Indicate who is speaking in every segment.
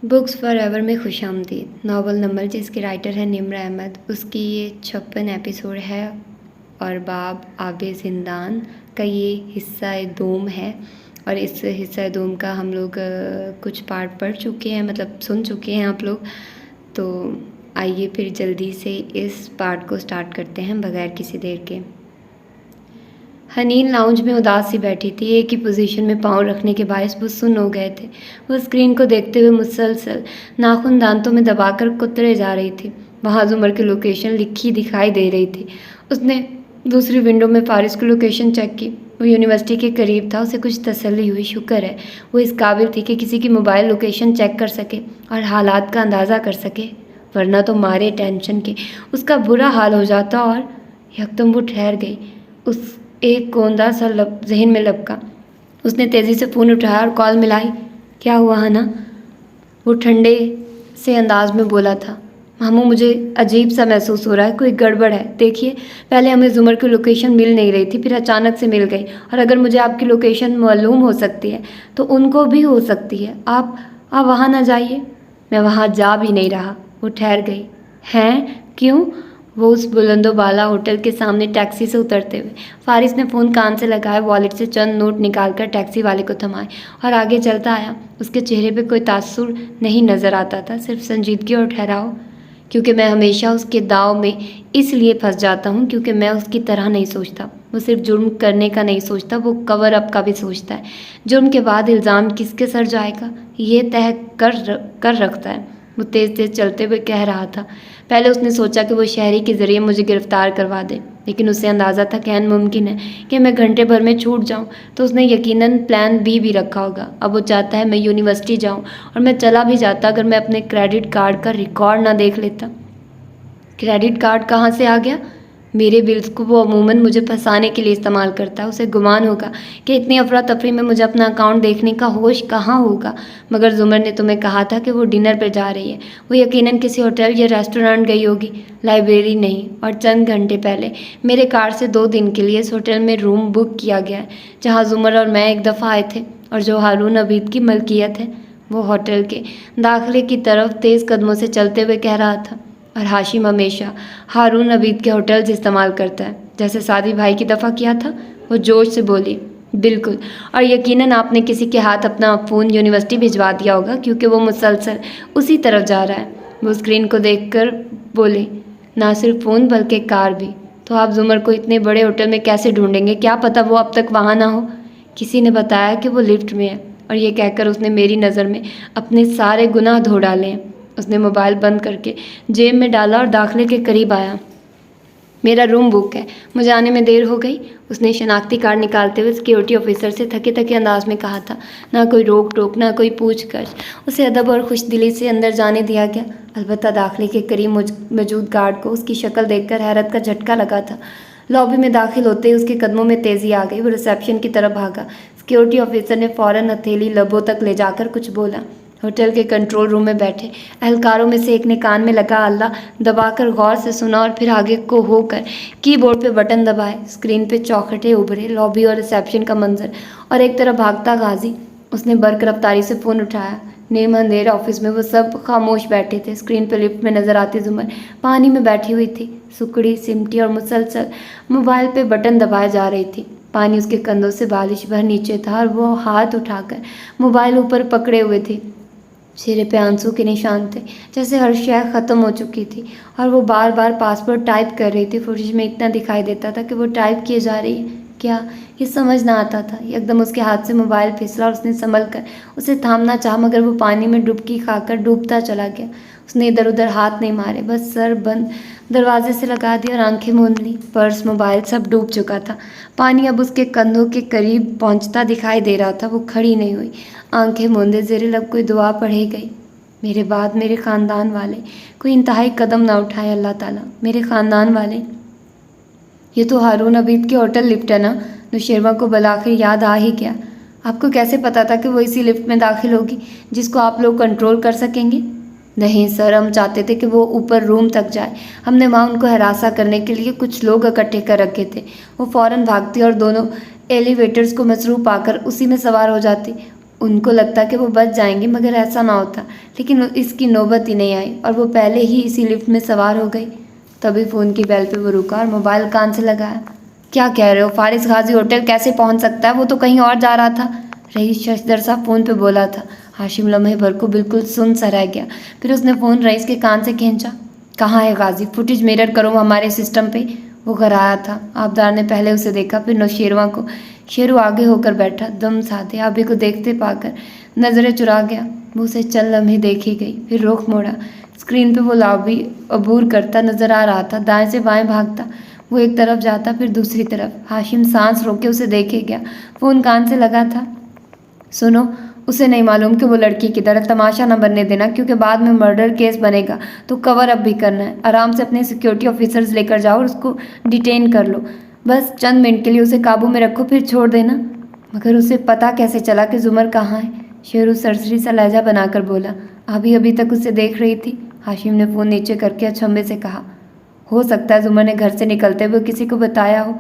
Speaker 1: Books for ever में खुश आमदीद नावल नंबर जिसके राइटर है निम्र अहमद। उसकी ये 56 एपिसोड है और बाब आबे ज़िंदान का ये हिस्सा दोम है। और इस हिस्सा दोम का हम लोग कुछ पार्ट पढ़ चुके हैं, मतलब सुन चुके हैं आप लोग। तो आइए फिर जल्दी से इस पार्ट को स्टार्ट करते हैं बगैर किसी देर के। हनीन लाउंज में उदास सी बैठी थी। एक ही पोजीशन में पाँव रखने के बायस वो सुन्न हो गए थे। वो स्क्रीन को देखते हुए मुसलसल नाखून दांतों में दबाकर कुतरे जा रही थी। वहाँ जुमर की लोकेशन लिखी दिखाई दे रही थी। उसने दूसरी विंडो में फारिस की लोकेशन चेक की। वो यूनिवर्सिटी के करीब था। उसे कुछ तसल्ली हुई। शुक्र है वो इस काबिल थी कि किसी की मोबाइल लोकेशन चेक कर सके और हालात का अंदाज़ा कर सके, वरना तो मारे टेंशन के उसका बुरा हाल हो जाता। और यकदम वो ठहर गई। उस एक कोंदा सा जहन में लपका। उसने तेज़ी से फ़ोन उठाया और कॉल मिलाई। क्या हुआ है ना? वो ठंडे से अंदाज में बोला था। मामू, मुझे अजीब सा महसूस हो रहा है, कोई गड़बड़ है। देखिए, पहले हमें जुमर की लोकेशन मिल नहीं रही थी, फिर अचानक से मिल गई। और अगर मुझे आपकी लोकेशन मालूम हो सकती है तो उनको भी हो सकती है। आप वहाँ ना जाइए। मैं वहाँ जा भी नहीं रहा। वो ठहर गई। हैं? क्यों? वो उस बुलंदो बाला होटल के सामने टैक्सी से उतरते हुए फारिस ने फ़ोन कान से लगाए, वॉलेट से चंद नोट निकालकर टैक्सी वाले को थमाए और आगे चलता आया। उसके चेहरे पे कोई तासुर नहीं नज़र आता था, सिर्फ संजीदगी और ठहराव। क्योंकि मैं हमेशा उसके दाव में इसलिए फंस जाता हूँ क्योंकि मैं उसकी तरह नहीं सोचता। वो सिर्फ जुर्म करने का नहीं सोचता, वो कवर अप का भी सोचता है। जुर्म के बाद इल्ज़ाम किसके सर जाएगा ये तय कर रखता है। वो तेज़ तेज़ चलते हुए कह रहा था। पहले उसने सोचा कि वो शहरी के ज़रिए मुझे गिरफ़्तार करवा दे, लेकिन उसे अंदाज़ा था कि मुमकिन है कि मैं घंटे भर में छूट जाऊं। तो उसने यकीनन प्लान बी भी रखा होगा। अब वो चाहता है मैं यूनिवर्सिटी जाऊं, और मैं चला भी जाता अगर मैं अपने क्रेडिट कार्ड का रिकॉर्ड ना देख लेता। क्रेडिट कार्ड कहाँ से आ गया? मेरे बिल्स को वो अमूमन मुझे फंसाने के लिए इस्तेमाल करता है। उसे गुमान होगा कि इतनी अफरा तफरी में मुझे अपना अकाउंट देखने का होश कहाँ होगा। मगर जुमर ने तुम्हें कहा था कि वो डिनर पर जा रही है। वो यकीनन किसी होटल या रेस्टोरेंट गई होगी, लाइब्रेरी नहीं। और चंद घंटे पहले मेरे कार्ड से 2 दिन के लिए इस होटल में रूम बुक किया गया है जहाँ जुमर और मैं एक दफ़ा आए थे, और जो हारून अबीद की मलकियत है। वो होटल के दाखिले की तरफ तेज़ कदमों से चलते हुए कह रहा था। और हाशिम हमेशा हारून अबीद के होटल्स इस्तेमाल करता है, जैसे सादी भाई की दफ़ा किया था। वो जोश से बोली। बिल्कुल, और यकीनन आपने किसी के हाथ अपना फ़ोन यूनिवर्सिटी भिजवा दिया होगा क्योंकि वो मुसलसल उसी तरफ जा रहा है। वो स्क्रीन को देखकर बोले। ना सिर्फ फ़ोन बल्कि कार भी। तो आप जुमर को इतने बड़े होटल में कैसे ढूंढेंगे? क्या पता वो अब तक वहाँ ना हो। किसी ने बताया कि वो लिफ्ट में है। और ये कहकर उसने मेरी नज़र में अपने सारे गुनाह धो डाले हैं। उसने मोबाइल बंद करके जेब में डाला और दाखिले के करीब आया। मेरा रूम बुक है, मुझे आने में देर हो गई। उसने शनाख्ती कार्ड निकालते हुए सिक्योरिटी ऑफिसर से थके थके अंदाज में कहा था। ना कोई रोक टोक, ना कोई पूछगछ। उसे अदब और खुशदिली से अंदर जाने दिया गया। अलबत्ता दाखिले के करीब मौजूद गार्ड को उसकी शक्ल देखकर हैरत का झटका लगा था। लॉबी में दाखिल होते ही उसके कदमों में तेज़ी आ गई। वो रिसेप्शन की तरफ भागा। सिक्योरिटी ऑफिसर ने फ़ौरन हथेली लबों तक ले जाकर कुछ बोला। होटल के कंट्रोल रूम में बैठे एहलकारों में से एक ने कान में लगा आला दबाकर गौर से सुना और फिर आगे को होकर कीबोर्ड पे बटन दबाए। स्क्रीन पे चौखटे उभरे, लॉबी और रिसेप्शन का मंजर, और एक तरफ भागता गाजी। उसने बर्क रफ्तारी से फ़ोन उठाया। नेम अंधेरा ऑफिस में वो सब खामोश बैठे थे। स्क्रीन पे लिफ्ट में नज़र आती जुमर पानी में बैठी हुई थी, सुकड़ी सिमटी और मुसलसल मोबाइल पे बटन दबाए जा रही थी। पानी उसके कंधों से बालिश भर नीचे था और वो हाथ उठाकर मोबाइल ऊपर पकड़े हुए थी। चेहरे पे आंसू के निशान थे, जैसे हर शय ख़त्म हो चुकी थी। और वो बार बार पासवर्ड टाइप कर रही थी। फुटेज में इतना दिखाई देता था कि वो टाइप किए जा रही है क्या, ये समझ ना आता था। एकदम उसके हाथ से मोबाइल फिसला और उसने संभल कर उसे थामना चाहा, मगर वो पानी में डुबकी खाकर डूबता चला गया। उसने इधर उधर हाथ नहीं मारे, बस सर बंद दरवाजे से लगा दिया और आंखें मूंद ली। पर्स, मोबाइल सब डूब चुका था। पानी अब उसके कंधों के करीब पहुंचता दिखाई दे रहा था। वो खड़ी नहीं हुई, आंखें मूंदे ज़ेरे लब कोई दुआ पढ़े गई। मेरे बाद मेरे ख़ानदान वाले कोई इंतहाई कदम ना उठाए अल्लाह ताला। मेरे ख़ानदान वाले। ये तो हारून अबीद के होटल लिफ्ट है ना? नुशेरवा को बलाखिर याद आ ही गया। आपको कैसे पता था कि वो इसी लिफ्ट में दाखिल होगी जिसको आप लोग कंट्रोल कर सकेंगे? नहीं सर, हम चाहते थे कि वो ऊपर रूम तक जाए। हमने वहाँ उनको हरासा करने के लिए कुछ लोग इकट्ठे कर रखे थे। वो फ़ौरन भागती और दोनों एलिवेटर्स को मसरूफ़ पाकर उसी में सवार हो जाती। ان کو لگتا کہ وہ بچ جائیں گی، مگر ایسا نہ ہوتا، لیکن اس کی نوبت ہی نہیں آئی اور وہ پہلے ہی اسی لفٹ میں سوار ہو گئی۔ تبھی فون کی بیل پہ وہ رکا اور موبائل کان سے لگایا۔ کیا کہہ رہے ہو؟ فارس غازی ہوٹل کیسے پہنچ سکتا ہے؟ وہ تو کہیں اور جا رہا تھا، رئیس ششدر صاحب فون پہ بولا تھا۔ ہاشم لمحے بھر کو بالکل سن سا رہ گیا، پھر اس نے فون رئیس کے کان سے کھینچا۔ کہاں ہے غازی؟ فوٹیج میرر کرو ہمارے سسٹم پہ۔ وہ گھرایا تھا۔ آبدار نے پہلے اسے دیکھا، پھر نوشیروان کو۔ شیرو آگے ہو کر بیٹھا، دم سادے آبی کو دیکھتے پا کر نظریں چرا گیا۔ وہ اسے چند لمحے دیکھی گئی، پھر رخ موڑا۔ اسکرین پہ وہ لابی عبور کرتا نظر آ رہا تھا، دائیں سے بائیں بھاگتا، وہ ایک طرف جاتا پھر دوسری طرف۔ ہاشم سانس روک کے اسے دیکھے گیا، فون کان سے لگا تھا۔ سنو، اسے نہیں معلوم کہ وہ لڑکی کدھر ہے، تماشا نہ بننے دینا، کیونکہ بعد میں مرڈر کیس بنے گا تو کور اپ بھی کرنا ہے۔ آرام سے اپنے سیکیورٹی آفیسرز لے کر جاؤ اور اس کو ڈیٹین کر لو۔ بس چند منٹ کے لیے اسے قابو میں رکھو، پھر چھوڑ دینا۔ مگر اسے پتہ کیسے چلا کہ زمر کہاں ہے؟ شیرو سرسری سا لہجہ بنا کر بولا۔ ابھی تک اسے دیکھ رہی تھی۔ ہاشم نے فون نیچے کر کے اچھمبے سے کہا، ہو سکتا ہے زمر نے گھر سے نکلتے ہوئے کسی کو بتایا ہو۔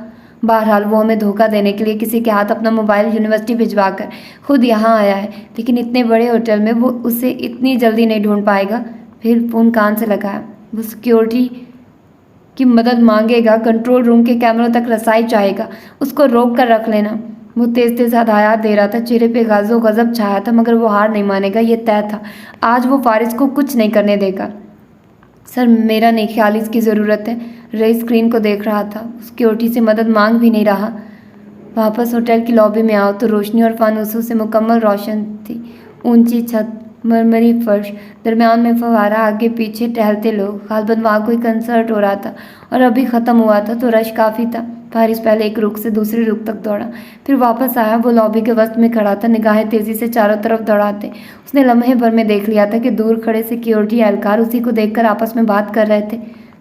Speaker 1: بہرحال وہ ہمیں دھوکہ دینے کے لیے کسی کے ہاتھ اپنا موبائل یونیورسٹی بھجوا کر خود یہاں آیا ہے، لیکن اتنے بڑے ہوٹل میں وہ اسے اتنی جلدی نہیں ڈھونڈ پائے گا۔ پھر فون کان سے لگایا۔ وہ سیکیورٹی کی مدد مانگے گا، کنٹرول روم کے کیمروں تک رسائی چاہے گا، اس کو روک کر رکھ لینا۔ وہ تیز تیز ہدایات دے رہا تھا، چہرے پہ غضب و غضب چھایا تھا، مگر وہ ہار نہیں مانے گا، یہ طے تھا۔ آج وہ فارس کو کچھ نہیں کرنے دے گا۔ سر، میرا نہیں خیال اس کی ضرورت ہے۔ رئیس اسکرین کو دیکھ رہا تھا، سیکیورٹی سے مدد مانگ بھی نہیں رہا۔ واپس ہوٹل کی لابی میں آؤ تو روشنی اور فانوسوں سے مکمل روشن تھی۔ اونچی چھت، مرمری فرش، درمیان میں فوارہ، آگے پیچھے ٹہلتے لوگ۔ غالباً وہاں کوئی کنسرٹ ہو رہا تھا اور ابھی ختم ہوا تھا تو رش کافی تھا۔ فارس پہلے ایک رخ سے دوسرے رخ تک دوڑا، پھر واپس آیا۔ وہ لابی کے وسط میں کھڑا تھا، نگاہیں تیزی سے چاروں طرف دوڑاتے۔ اس نے لمحے بھر میں دیکھ لیا تھا کہ دور کھڑے سیکیورٹی اہلکار اسی کو دیکھ کر آپس میں بات کر رہے تھے۔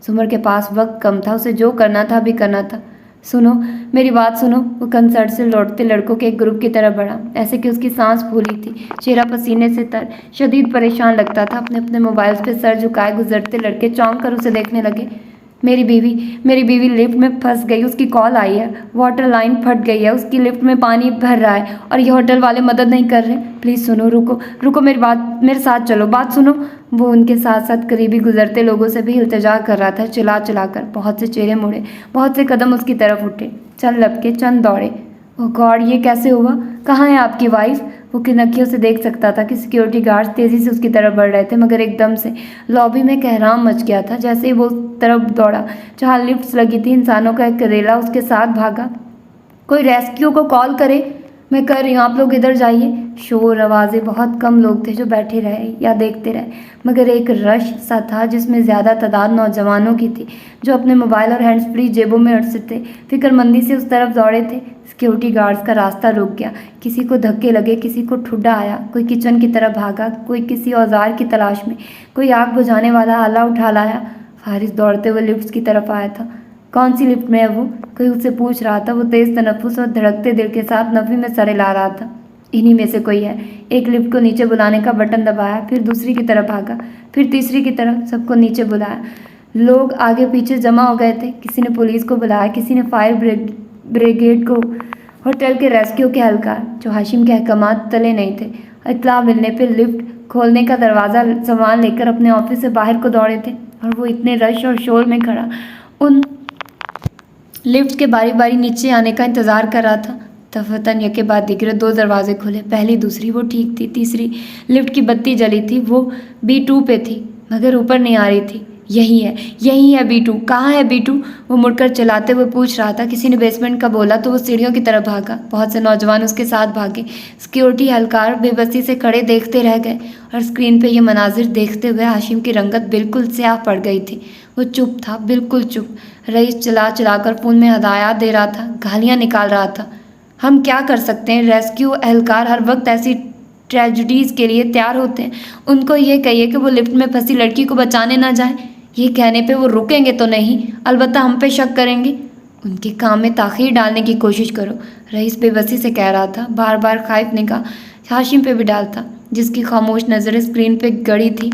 Speaker 1: زمر کے پاس وقت کم تھا، اسے جو کرنا تھا ابھی کرنا تھا۔ سنو، میری بات سنو۔ وہ کنسرٹ سے لوٹتے لڑکوں کے ایک گروپ کی طرف بڑھا، ایسے کہ اس کی سانس پھولی تھی، چہرہ پسینے سے تر، شدید پریشان لگتا تھا۔ اپنے موبائلز پہ سر جھکائے گزرتے لڑکے چونک کر اسے دیکھنے لگے۔ میری بیوی لفٹ میں پھنس گئی، اس کی کال آئی ہے، واٹر لائن پھٹ گئی ہے، اس کی لفٹ میں پانی بھر رہا ہے اور یہ ہوٹل والے مدد نہیں کر رہے۔ پلیز سنو، رکو میرے ساتھ چلو، بات سنو۔ وہ ان کے ساتھ ساتھ قریبی گزرتے لوگوں سے بھی التجا کر رہا تھا، چلا کر۔ بہت سے چہرے مڑے، بہت سے قدم اس کی طرف اٹھے، چند لپکے، چند دوڑے۔ اوہ گاڈ، یہ کیسے ہوا؟ کہاں ہے آپ کی وائف؟ وہ کنکھیوں سے دیکھ سکتا تھا کہ سیکیورٹی گارڈز تیزی سے اس کی طرف بڑھ رہے تھے، مگر ایک دم سے لابی میں کہرام مچ گیا تھا۔ جیسے ہی وہ اس طرف دوڑا جہاں لفٹس لگی تھی، انسانوں کا ایک ریلا اس کے ساتھ بھاگا۔ کوئی ریسکیو کو کال کرے۔ میں کر رہی ہوں، آپ لوگ ادھر جائیے۔ شور، آوازیں، بہت کم لوگ تھے جو بیٹھے رہے یا دیکھتے رہے، مگر ایک رش سا تھا جس میں زیادہ تعداد نوجوانوں کی تھی جو اپنے موبائل اور ہینڈز فری جیبوں میں اڑستے فکر مندی سے اس طرف دوڑے تھے۔ سیکیورٹی گارڈز کا راستہ رک گیا، کسی کو دھکے لگے، کسی کو ٹھڈا آیا، کوئی کچن کی طرف بھاگا، کوئی کسی اوزار کی تلاش میں، کوئی آگ بجھانے والا آلہ اٹھا لایا۔ فارس دوڑتے ہوئے لفٹس کی طرف آیا تھا۔ کون سی لفٹ میں ہے وہ؟ کوئی اس سے پوچھ رہا تھا۔ وہ تیز تنفس اور دھڑکتے دل کے ساتھ نفی میں سر ہلا رہا تھا۔ انہی میں سے کوئی ہے۔ ایک لفٹ کو نیچے بلانے کا بٹن دبایا، پھر دوسری کی طرف بھاگا، پھر تیسری کی طرف، سب کو نیچے بلایا۔ لوگ آگے پیچھے جمع ہو گئے تھے، کسی نے پولیس کو بلایا، کسی نے فائر بریگیڈ کو، ہوٹل کے ریسکیو کے اہلکار جو ہاشم کے احکامات تلے نہیں تھے۔ اطلاع ملنے پہ لفٹ کھولنے کا دروازہ سامان لے کر اپنے آفس سے باہر کو دوڑے تھے، اور وہ اتنے رش اور شور میں کھڑا ان لفٹ کے باری باری نیچے آنے کا انتظار کر رہا تھا۔ دفعتاً یکے بعد دیگرے دو دروازے کھلے، پہلی دوسری، وہ ٹھیک تھی، تیسری لفٹ کی بتی جلی تھی، وہ B2 پہ تھی، مگر اوپر نہیں آ رہی تھی۔ یہی ہے B2، کہاں ہے B2؟ وہ مڑ کر چلاتے ہوئے پوچھ رہا تھا۔ کسی نے بیسمنٹ کا بولا تو وہ سیڑھیوں کی طرف بھاگا، بہت سے نوجوان اس کے ساتھ بھاگے۔ سیکیورٹی اہلکار بے بسی سے کھڑے دیکھتے رہ گئے، اور اسکرین پہ یہ مناظر دیکھتے ہوئے ہاشم کی رنگت بالکل سیاہ پڑ گئی تھی۔ وہ چپ تھا، بالکل چپ۔ رئیس چلا کر فون میں ہدایات دے رہا تھا، گالیاں نکال رہا تھا۔ ہم کیا کر سکتے ہیں؟ ریسکیو اہلکار ہر وقت ایسی ٹریجڈیز کے لیے تیار ہوتے ہیں۔ ان کو یہ کہیے کہ وہ لفٹ میں پھنسی لڑکی کو بچانے نہ جائیں۔ یہ کہنے پہ وہ رکیں گے تو نہیں، البتہ ہم پہ شک کریں گے۔ ان کے کام میں تاخیر ڈالنے کی کوشش کرو، رئیس بے بسی سے کہہ رہا تھا، بار بار خائف نگاہ ہاشم پہ بھی ڈالتا، جس کی خاموش نظریں اسکرین پہ گڑی تھی۔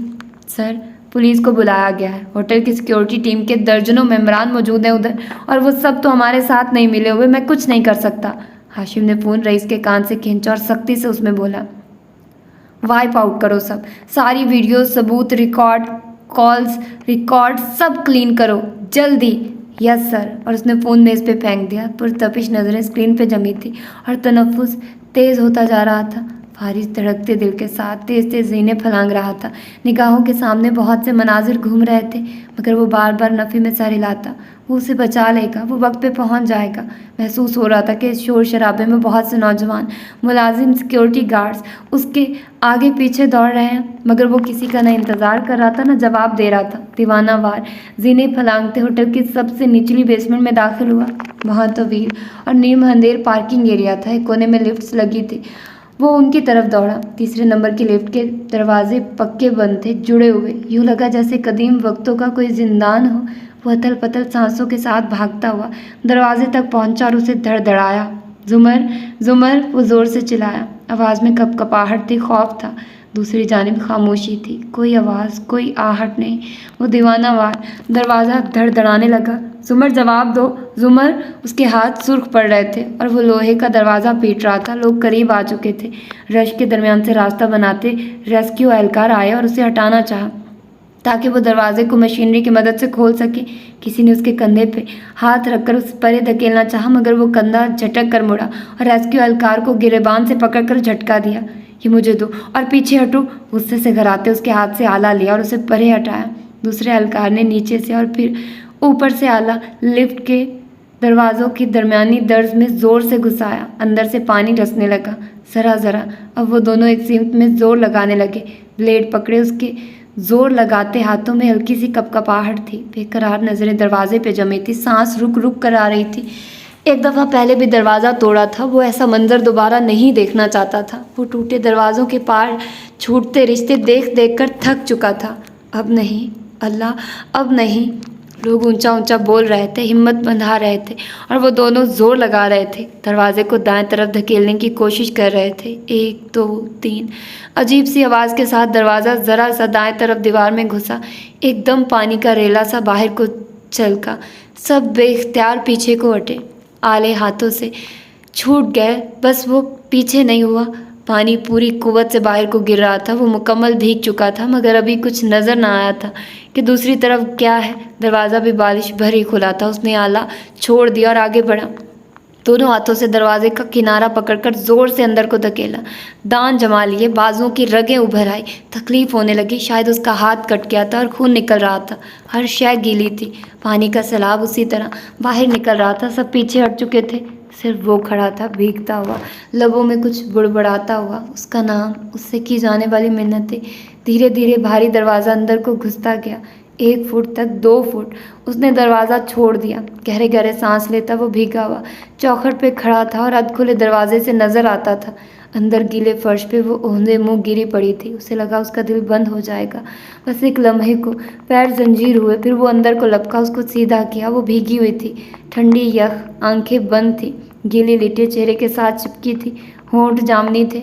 Speaker 1: سر، پولیس کو بلایا گیا ہے، ہوٹل کی سیکیورٹی ٹیم کے درجنوں ممبران موجود ہیں ادھر، اور وہ سب تو ہمارے ساتھ نہیں ملے ہوئے، میں کچھ نہیں کر سکتا۔ ہاشم نے فون رئیس کے کان سے کھینچا اور سختی سے اس میں بولا، वाइप आउट करो सब, सारी वीडियो, सबूत, रिकॉर्ड, कॉल्स, रिकॉर्ड सब क्लीन करो जल्दी। Yes sir. और उसने फ़ोन मेज़ पे फेंक दिया। पुरतपिश नज़रें स्क्रीन पे जमी थी और तनफ्फुस तेज़ होता जा रहा था। फारिस धड़कते दिल के साथ तेज़ तेज़ सीने फलांग रहा था। निगाहों के सामने बहुत से मनाजिर घूम रहे थे, मगर वो बार बार नफ़ी में सर हिलाता। वो उसे बचा लेगा, वो वक्त पे पहुंच जाएगा। महसूस हो रहा था कि इस शोर शराबे में बहुत से नौजवान मुलाजिम, सिक्योरिटी गार्ड्स उसके आगे पीछे दौड़ रहे हैं, मगर वो किसी का न इंतज़ार कर रहा था न जवाब दे रहा था। दीवानावार जीने फलांगते होटल की सबसे निचली बेसमेंट में दाखिल हुआ। वहाँ तवील और नीम अंधेर पार्किंग एरिया था। एक कोने में लिफ्ट्स लगी थी। वो उनकी तरफ दौड़ा। तीसरे नंबर की लिफ्ट के दरवाजे पक्के बंद थे, जुड़े हुए। यूँ लगा जैसे कदीम वक्तों का कोई जिंदान हो। वो अतल पतल सांसों के साथ भागता हुआ दरवाजे तक पहुंचा और उसे धड़धड़ाया। जुमर, जुमर, वो जोर से चिल्लाया। आवाज़ में कपकपाहट थी, खौफ था। दूसरी जानिब खामोशी थी, कोई आवाज़, कोई आहट नहीं। वो दीवानावार दरवाज़ा धड़धड़ाने लगा। जुमर, जवाब दो जुमर। उसके हाथ सुर्ख पड़ रहे थे और वो लोहे का दरवाज़ा पीट रहा था। लोग करीब आ चुके थे। रश के दरमियान से रास्ता बनाते रेस्क्यू एहलकार आए और उसे हटाना चाहा ताकि वो दरवाजे को मशीनरी की मदद से खोल सके। किसी ने उसके कंधे पे हाथ रखकर उस परे धकेलना चाहा, मगर वो कंधा झटक कर मुड़ा और रेस्क्यू एहलकार को गिरेबान से पकड़कर झटका दिया। ये मुझे दो और पीछे हटो। गुस्से से घराते उसके हाथ से आला लिया और उसे परे हटाया। दूसरे एहलकार ने नीचे से और फिर ऊपर से आला लिफ्ट के दरवाज़ों की दरमियानी दर्ज में ज़ोर से घुसाया। अंदर से पानी रसने लगा, ज़रा ज़रा। अब वो दोनों एक सीमत में ज़ोर लगाने लगे। ब्लेड पकड़े उसके जोर लगाते हाथों में हल्की सी कपकपाहट थी। बेकरार नज़रें दरवाजे पे जमी थी। सांस रुक रुक कर आ रही थी। एक दफ़ा पहले भी दरवाज़ा तोड़ा था। वो ऐसा मंजर दोबारा नहीं देखना चाहता था। वो टूटे दरवाज़ों के पार छूटते रिश्ते देख देख कर थक चुका था। अब नहीं अल्लाह, अब नहीं। लोग ऊंचा ऊंचा बोल रहे थे, हिम्मत बंधा रहे थे और वो दोनों जोर लगा रहे थे। दरवाजे को दाएं तरफ धकेलने की कोशिश कर रहे थे। 1 2 3। अजीब सी आवाज़ के साथ दरवाज़ा ज़रा सा दाएं तरफ दीवार में घुसा। एकदम पानी का रेला सा बाहर को छलका। सब बेख्तियार पीछे को हटे। आले हाथों से छूट गए। बस वो पीछे नहीं हुआ। पानी पूरी कुव्वत से बाहर को गिर रहा था। वो मुकम्मल भीग चुका था, मगर अभी कुछ नज़र ना आया था कि दूसरी तरफ क्या है। दरवाज़ा भी बारिश भर ही खुला था। उसने आला छोड़ दिया और आगे बढ़ा। दोनों हाथों से दरवाजे का किनारा पकड़कर ज़ोर से अंदर को धकेला। दांत जमा लिए, बाजुओं की रगें उभर आई। तकलीफ़ होने लगी। शायद उसका हाथ कट गया था और खून निकल रहा था। हर शय गीली थी। पानी का सैलाब उसी तरह बाहर निकल रहा था। सब पीछे हट चुके थे। सिर्फ वो खड़ा था, भीगता हुआ, लबों में कुछ बुड़बुड़ाता हुआ। उसका नाम, उससे की जाने वाली मिन्नतें। धीरे धीरे भारी दरवाज़ा अंदर को घुसता गया। 1 फुट तक, 2 फुट। उसने दरवाज़ा छोड़ दिया। गहरे गहरे सांस लेता वो भीगा हुआ चौखट पे खड़ा था और अध खुले दरवाजे से नज़र आता था। अंदर गीले फर्श पे वो औंधे मुंह गिरी पड़ी थी। उसे लगा उसका दिल बंद हो जाएगा। बस एक लम्हे को पैर जंजीर हुए। फिर वो अंदर को लपका, उसको सीधा किया। वो भीगी हुई थी, ठंडी यख, आंखें बंद थी, गीली लिटें चेहरे के साथ चिपकी थी, होंठ जामनी थे।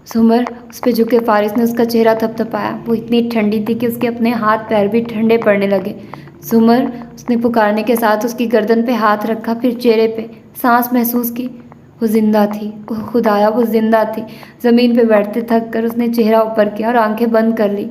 Speaker 1: सुमर, उस पर झुके फारिस ने उसका चेहरा थपथपाया। वो इतनी ठंडी थी कि उसके अपने हाथ पैर भी ठंडे पड़ने लगे। सुमर, उसने पुकारने के साथ उसकी गर्दन पे हाथ रखा, फिर चेहरे पे। सांस महसूस की। वो जिंदा थी। ओह खुदाया, वो जिंदा थी। ज़मीन पे बैठते थक कर उसने चेहरा ऊपर किया और आंखें बंद कर ली।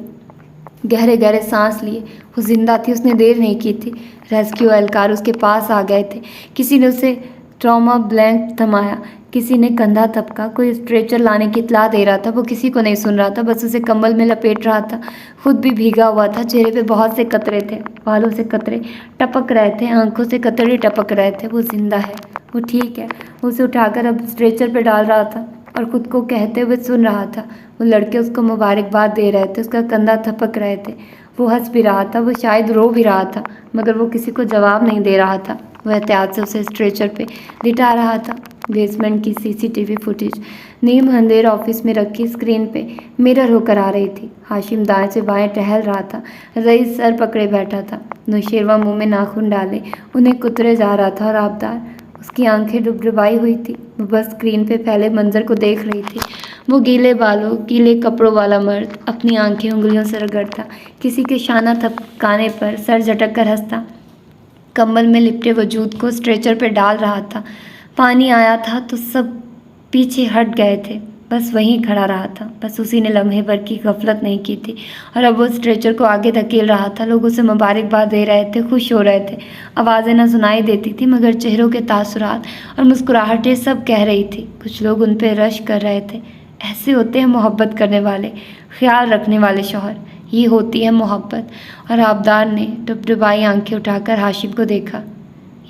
Speaker 1: गहरे गहरे सांस लिए। वो जिंदा थी। उसने देर नहीं की थी। रेस्क्यू एहलकार उसके पास आ गए थे। किसी ने उसे ट्रॉमा ब्लैंक थमाया, किसी ने कंधा थपका, कोई स्ट्रेचर लाने की इत्तला दे रहा था। वो किसी को नहीं सुन रहा था, बस उसे कंबल में लपेट रहा था। खुद भी भीगा हुआ था। चेहरे पे बहुत से कतरे थे। बालों से कतरे टपक रहे थे, आंखों से कतरे टपक रहे थे। वो जिंदा है, वो ठीक है। वो उसे उठाकर अब स्ट्रेचर पे डाल रहा था और खुद को कहते हुए सुन रहा था। वो लड़के उसको मुबारकबाद दे रहे थे, उसका कंधा थपक रहे थे। वो हंस भी रहा था, वो शायद रो भी रहा था, मगर वो किसी को जवाब नहीं दे रहा था। वह एहतियात से उसे स्ट्रेचर पे लिटा रहा था। बेसमेंट की सीसीटीवी फुटेज नीम अंधेर ऑफिस में रखी स्क्रीन पे मिरर होकर आ रही थी। हाशिम दाएं से बाएं टहल रहा था। रईस सर पकड़े बैठा था, नौशेरवा मुंह में नाखून डाले उन्हें कुतरे जा रहा था और आबदार। उसकी आंखें डुबडुबाई हुई थी। वो बस स्क्रीन पे फैले मंजर को देख रही थी। वो गीले बालों, गीले कपड़ों वाला मर्द अपनी आंखें उंगलियों से रगड़ता, किसी के शाना थपकाने पर सर झटक कर हंसता, कंबल में लिपटे वजूद को स्ट्रेचर पे डाल रहा था। पानी आया था तो सब पीछे हट गए थे। बस वहीं खड़ा रहा था। बस उसी ने लम्हे भर की गफलत नहीं की थी। और अब वो स्ट्रेचर को आगे धकेल रहा था। लोग उसे मुबारकबाद दे रहे थे, खुश हो रहे थे। आवाज़ें ना सुनाई देती थी, मगर चेहरों के तासुरात और मुस्कुराहटें सब कह रही थी। कुछ लोग उन पर रश कर रहे थे। ऐसे होते हैं मोहब्बत करने वाले, ख्याल रखने वाले शौहर। ये होती है मोहब्बत। और आबदार ने डुबडुबाई आंखें उठाकर हाशिम को देखा।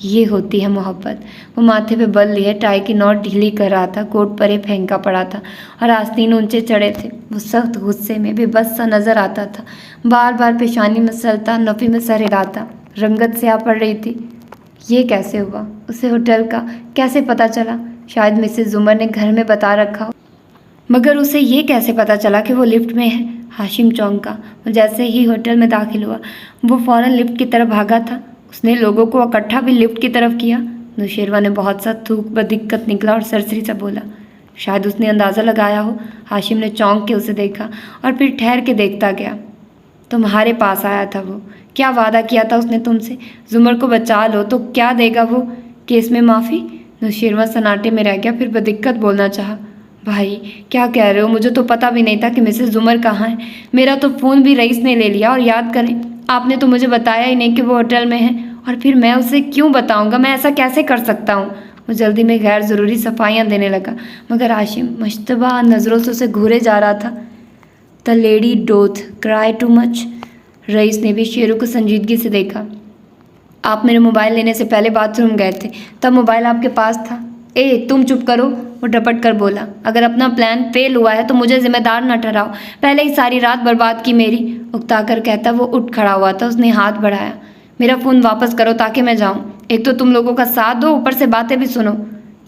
Speaker 1: ये होती है मोहब्बत। वो माथे पे बल लिए टाई की नॉट ढीली कर रहा था। कोट परे फेंका पड़ा था और आस्तीन ऊंचे चढ़े थे। वो सख्त गुस्से में बेबस सा नजर आता था। बार बार पेशानी मसलता, नफ़ी में सर हिलाता। रंगत से आ पड़ रही थी। ये कैसे हुआ? उसे होटल का कैसे पता चला? शायद मिसेस जुमर ने घर में बता रखा हो, मगर उसे ये कैसे पता चला कि वो लिफ्ट में है? हाशिम चौंका। जैसे ही होटल में दाखिल हुआ, वो फौरन लिफ्ट की तरफ भागा था। उसने लोगों को इकट्ठा भी लिफ्ट की तरफ किया। नौशेरवा ने बहुत सा थूक बदिक्कत निकला और सरसरी सा बोला। शायद उसने अंदाज़ा लगाया हो। हाशिम ने चौंक के उसे देखा और फिर ठहर के देखता गया। तुम्हारे पास आया था वो? क्या वादा किया था उसने तुमसे? जुमर को बचा लो तो क्या देगा वो? केस में माफ़ी? नौशेरवा सन्नाटे में रह गया, फिर बदिक्कत बोलना चाहा। भाई क्या कह रहे हो? मुझे तो पता भी नहीं था कि मिसेस जुमर कहाँ है। मेरा तो फ़ोन भी रईस ने ले लिया। और याद करें, आपने तो मुझे बताया ही नहीं कि वो होटल में है। और फिर मैं उसे क्यों बताऊंगा? मैं ऐसा कैसे कर सकता हूँ? वो जल्दी में गैर ज़रूरी सफाइयाँ देने लगा, मगर हाशिम मुश्तबा नज़रों से उसे घूरे जा रहा था। The lady doth cry too much. Rais ने भी शेरों को संजीदगी से देखा। आप मेरे मोबाइल लेने से पहले बाथरूम गए थे, तब मोबाइल आपके पास था। तुम चुप करो, वो डपट कर बोला। अगर अपना प्लान फेल हुआ है तो मुझे जिम्मेदार न ठहराओ। पहले ही सारी रात बर्बाद की मेरी। उकता कर कहता वो उठ खड़ा हुआ था। उसने हाथ बढ़ाया। मेरा फ़ोन वापस करो ताकि मैं जाऊं। एक तो तुम लोगों का साथ दो, ऊपर से बातें भी सुनो।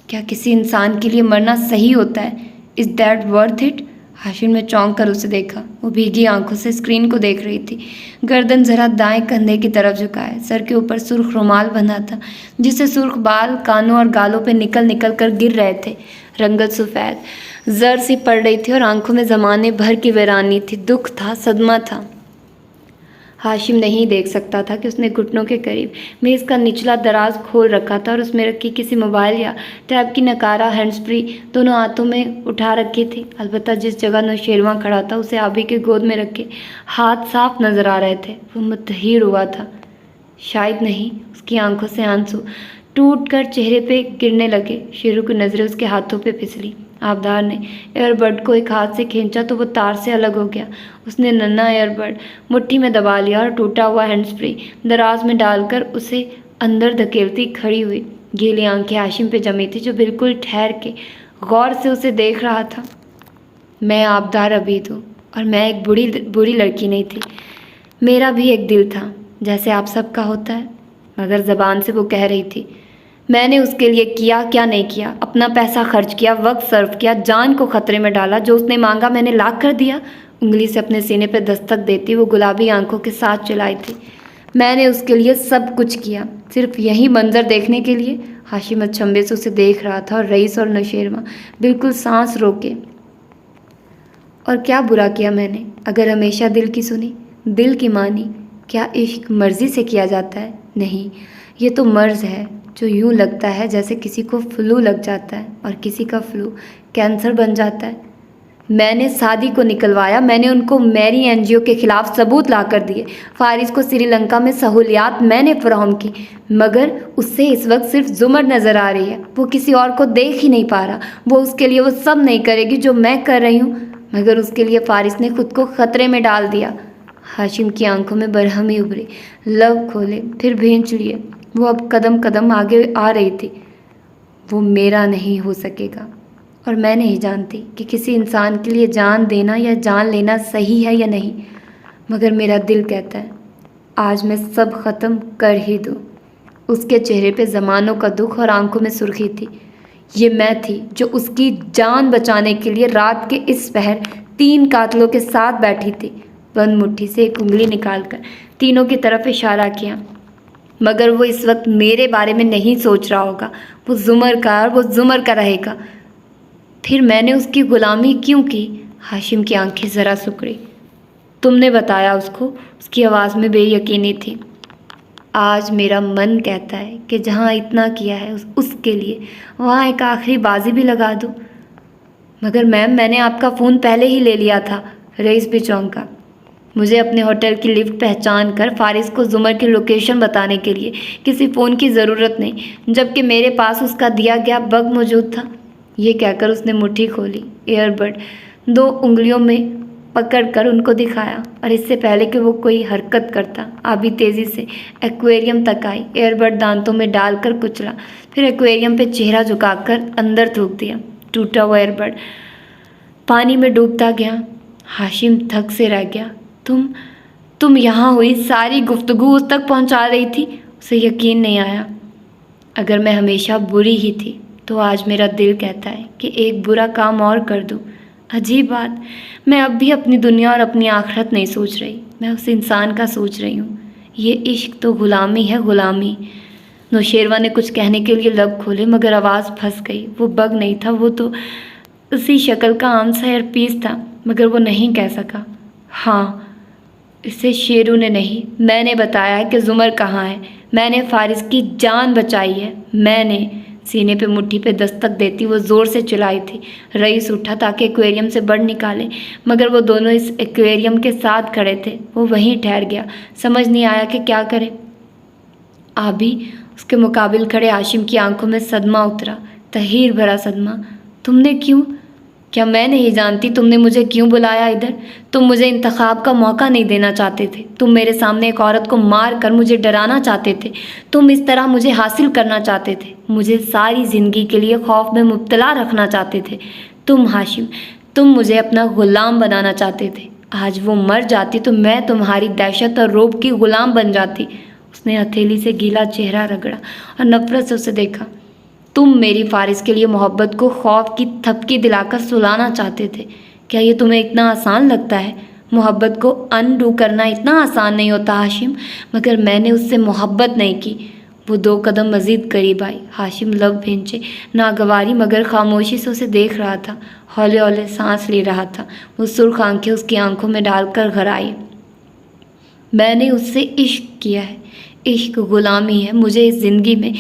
Speaker 1: क्या किसी इंसान के लिए मरना सही होता है? Is that worth it? Hashim ने चौंक कर उसे देखा। वो भीगी आंखों से स्क्रीन को देख रही थी, गर्दन जरा दाएं कंधे की तरफ झुकाए। सर के ऊपर सुर्ख रुमाल बंधा था, जिससे सुर्ख बाल कानों और गालों पे निकल निकल कर गिर रहे थे। रंगत सफ़ेद जर सी पड़ रही थी और आंखों में ज़माने भर की वीरानी थी। दुख था, सदमा था। हाशिम नहीं देख सकता था कि उसने घुटनों के करीब मेज़ का निचला दराज खोल रखा था और उसमें रखी किसी मोबाइल या टैब की नकारा हैंड्स फ्री दोनों हाथों में उठा रखी थी। अलबत्ता जिस जगह नौशेरवा खड़ा था, उसे आबी के गोद में रखे हाथ साफ नजर आ रहे थे। वो मुतहिर हुआ था। शायद नहीं, उसकी आंखों से आंसू टूट कर चेहरे पे गिरने लगे। शेरू की नज़रें उसके हाथों पे फिसली। आबदार ने एयरबड को एक हाथ से खींचा तो वो तार से अलग हो गया। उसने नन्हा एयरबड मुट्ठी में दबा लिया और टूटा हुआ हैंड्स फ्री दराज में डालकर उसे अंदर धकेलती खड़ी हुई। गीली आंखें हाशिम पे जमी थी, जो बिल्कुल ठहर के गौर से उसे देख रहा था। मैं आबदार अबीद हूँ और मैं एक बुरी लड़की नहीं थी। मेरा भी एक दिल था, जैसे आप सबका होता है। मगर ज़बान से वो कह रही थी। मैंने उसके लिए किया क्या नहीं किया? अपना पैसा खर्च किया, वक्त सर्व किया, जान को खतरे में डाला। जो उसने मांगा मैंने ला कर दिया। उंगली से अपने सीने पर दस्तक देती वो गुलाबी आंखों के साथ चिल्लाई थी। मैंने उसके लिए सब कुछ किया, सिर्फ यही मंजर देखने के लिए। हाशिम अचंभे से उसे देख रहा था और रईस और नौशेरवा बिल्कुल सांस रोके। और क्या बुरा किया मैंने? अगर हमेशा दिल की सुनी, दिल की मानी। क्या इश्क मर्जी से किया जाता है? नहीं, ये तो मर्ज है जो यूं लगता है जैसे किसी को फ्लू लग जाता है और किसी का फ्लू कैंसर बन जाता है। मैंने शादी को निकलवाया। मैंने उनको मैरी एनजीओ के खिलाफ सबूत ला कर दिए। फारिस को श्रीलंका में सहूलियात मैंने फराहम की, मगर उससे इस वक्त सिर्फ जुमर नज़र आ रही है। वो किसी और को देख ही नहीं पा रहा। वो उसके लिए वो सब नहीं करेगी जो मैं कर रही हूँ, मगर उसके लिए फारिस ने खुद को ख़तरे में डाल दिया। हाशिम की आंखों में बरहमी उभरी, लब खोले फिर भींच लिए। वो अब कदम कदम आगे आ रही थी। वो मेरा नहीं हो सकेगा और मैं नहीं जानती कि किसी इंसान के लिए जान देना या जान लेना सही है या नहीं, मगर मेरा दिल कहता है आज मैं सब ख़त्म कर ही दूँ। उसके चेहरे पे ज़मानों का दुख और आंखों में सुर्खी थी। ये मैं थी जो उसकी जान बचाने के लिए रात के इस पहर 3 कातलों के साथ बैठी थी। बंद मुट्ठी से एक उंगली निकालकर तीनों की तरफ इशारा किया, मगर वो इस वक्त मेरे बारे में नहीं सोच रहा होगा। वो जुमर का और वो जुमर का रहेगा। फिर मैंने उसकी गुलामी क्यों की? हाशिम की आंखें ज़रा सिकुड़ी। तुमने बताया उसको? उसकी आवाज़ में बेयकीनी थी। आज मेरा मन कहता है कि जहाँ इतना किया है उसके लिए वहाँ एक आखिरी बाजी भी लगा दूँ। مگر میم میں نے آپ کا فون پہلے ہی لے لیا تھا۔ رئیس بھی چونکا۔ مجھے اپنے ہوٹل کی لفٹ پہچان کر فارس کو زمر کی لوکیشن بتانے کے لیے کسی فون کی ضرورت نہیں، جبکہ میرے پاس اس کا دیا گیا بگ موجود تھا۔ یہ کہہ کر اس نے مٹھی کھولی، ایئر بڈ 2 انگلیوں میں پکڑ کر ان کو دکھایا، اور اس سے پہلے کہ وہ کوئی حرکت کرتا آبی تیزی سے ایکویریم تک آئی، ایئر بڈ دانتوں میں ڈال کر کچلا، پھر ایکویریم پہ چہرہ جھکا کر اندر تھوک دیا۔ ٹوٹا ہوا ایئر بڈ پانی میں ڈوبتا گیا۔ ہاشم تھک سے رہ گیا۔ تم یہاں ہوئی ساری گفتگو اس تک پہنچا رہی تھی؟ اسے یقین نہیں آیا۔ اگر میں ہمیشہ بری ہی تھی تو آج میرا دل کہتا ہے کہ ایک برا کام اور کر دوں۔ عجیب بات، میں اب بھی اپنی دنیا اور اپنی آخرت نہیں سوچ رہی، میں اس انسان کا سوچ رہی ہوں۔ یہ عشق تو غلامی ہے، غلامی۔ نوشیروہ نے کچھ کہنے کے لیے لب کھولے مگر آواز پھنس گئی۔ وہ بگ نہیں تھا، وہ تو اسی شکل کا عام سا ایئر پیس تھا، مگر وہ نہیں کہہ سکا۔ ہاں، اسے شیرو نے نہیں، میں نے بتایا ہے کہ زمر کہاں ہے۔ میں نے فارس کی جان بچائی ہے، میں نے۔ سینے پہ مٹھی پہ دستک دیتی وہ زور سے چلائی تھی۔ رئیس اٹھا تاکہ ایکویریم سے بڑ نکالے، مگر وہ دونوں اس ایکویریم کے ساتھ کھڑے تھے۔ وہ وہیں ٹھہر گیا، سمجھ نہیں آیا کہ کیا کرے۔ آبی اس کے مقابل کھڑے ہاشم کی آنکھوں میں صدمہ اترا، تحیر بھرا صدمہ۔ تم نے کیوں؟ کیا میں نہیں جانتی تم نے مجھے کیوں بلایا ادھر؟ تم مجھے انتخاب کا موقع نہیں دینا چاہتے تھے، تم میرے سامنے ایک عورت کو مار کر مجھے ڈرانا چاہتے تھے، تم اس طرح مجھے حاصل کرنا چاہتے تھے، مجھے ساری زندگی کے لیے خوف میں مبتلا رکھنا چاہتے تھے۔ تم ہاشم، تم مجھے اپنا غلام بنانا چاہتے تھے۔ آج وہ مر جاتی تو میں تمہاری دہشت اور رعب کی غلام بن جاتی۔ اس نے ہتھیلی سے گیلا چہرہ رگڑا اور نفرت سے اسے دیکھا۔ تم میری فارس کے لیے محبت کو خوف کی تھپکی دلا کر سلانا چاہتے تھے۔ کیا یہ تمہیں اتنا آسان لگتا ہے؟ محبت کو انڈو کرنا اتنا آسان نہیں ہوتا ہاشم، مگر میں نے اس سے محبت نہیں کی۔ وہ 2 قدم مزید قریب آئی۔ ہاشم لب بھینچے، ناگواری مگر خاموشی سے اسے دیکھ رہا تھا، ہولے ہولے سانس لے رہا تھا۔ وہ سرخ آنکھیں اس کی آنکھوں میں ڈال کر گھرائی۔ میں نے اس سے عشق کیا ہے، عشق غلامی ہے۔ مجھے اس زندگی میں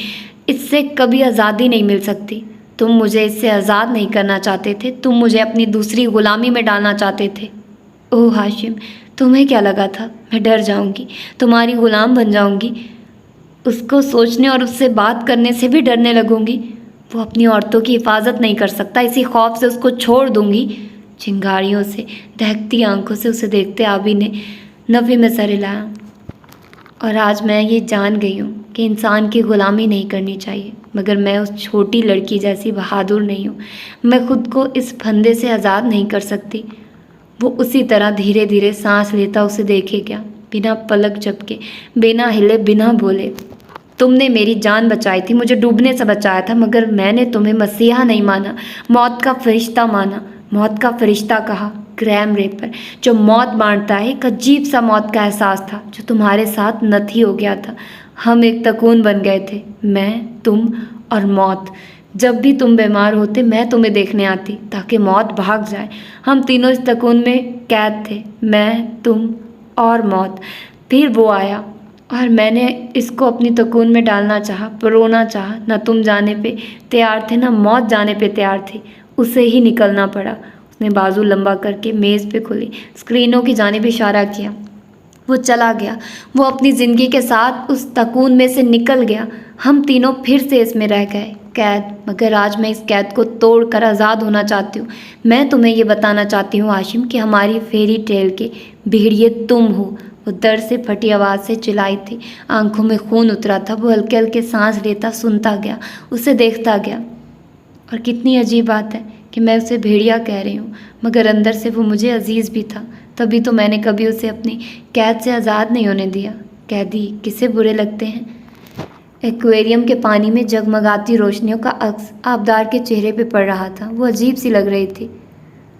Speaker 1: اس سے کبھی آزادی نہیں مل سکتی۔ تم مجھے اس سے آزاد نہیں کرنا چاہتے تھے، تم مجھے اپنی دوسری غلامی میں ڈالنا چاہتے تھے۔ اوہ ہاشم، تمہیں کیا لگا تھا میں ڈر جاؤں گی، تمہاری غلام بن جاؤں گی؟ اس کو سوچنے اور اس سے بات کرنے سے بھی ڈرنے لگوں گی؟ وہ اپنی عورتوں کی حفاظت نہیں کر سکتا، اسی خوف سے اس کو چھوڑ دوں گی۔ چنگاریوں سے دہکتی آنکھوں سے اسے دیکھتے آبی نے نفی میں سر ہلایا۔ اور آج میں یہ جان گئی ہوں کہ انسان کی غلامی نہیں کرنی چاہیے، مگر میں اس چھوٹی لڑکی جیسی بہادر نہیں ہوں، میں خود کو اس پھندے سے آزاد نہیں کر سکتی۔ وہ اسی طرح دھیرے دھیرے سانس لیتا اسے دیکھے گیا، بنا پلک جھپکے، بنا ہلے، بنا بولے۔ تم نے میری جان بچائی تھی، مجھے ڈوبنے سے بچایا تھا، مگر میں نے تمہیں مسیحا نہیں مانا، موت کا فرشتہ مانا، موت کا فرشتہ کہا۔ گریم ریپر جو موت بانٹتا ہے، ایک عجیب سا موت کا احساس تھا جو تمہارے ساتھ نتھی ہو گیا تھا۔ ہم ایک تکون بن گئے تھے، میں، تم اور موت۔ جب بھی تم بیمار ہوتے میں تمہیں دیکھنے آتی تاکہ موت بھاگ جائے۔ ہم تینوں اس تکون میں قید تھے، میں، تم اور موت۔ پھر وہ آیا اور میں نے اس کو اپنی تکون میں ڈالنا چاہا، پرونا چاہا۔ نہ تم جانے پہ تیار تھے، نہ موت جانے پہ تیار تھی، اسے ہی نکلنا پڑا۔ اس نے بازو لمبا کر کے میز پہ کھلی اسکرینوں کی جانب اشارہ کیا۔ وہ چلا گیا، وہ اپنی زندگی کے ساتھ اس تکون میں سے نکل گیا۔ ہم تینوں پھر سے اس میں رہ گئے، قید۔ مگر آج میں اس قید کو توڑ کر آزاد ہونا چاہتی ہوں۔ میں تمہیں یہ بتانا چاہتی ہوں ہاشم کہ ہماری فیری ٹیل کے بھیڑیے تم ہو۔ وہ درد سے پھٹی آواز سے چلائی تھی، آنکھوں میں خون اترا تھا۔ وہ ہلکے ہلکے سانس لیتا سنتا گیا، اسے دیکھتا گیا۔ اور کتنی عجیب بات ہے کہ میں اسے بھیڑیا کہہ رہی ہوں، مگر اندر سے وہ مجھے عزیز بھی تھا۔ تبھی تو میں نے کبھی اسے اپنی قید سے آزاد نہیں ہونے دیا۔ قیدی کسے برے لگتے ہیں؟ ایکویریم کے پانی میں جگمگاتی روشنیوں کا عکس آبدار کے چہرے پہ پڑ رہا تھا، وہ عجیب سی لگ رہی تھی۔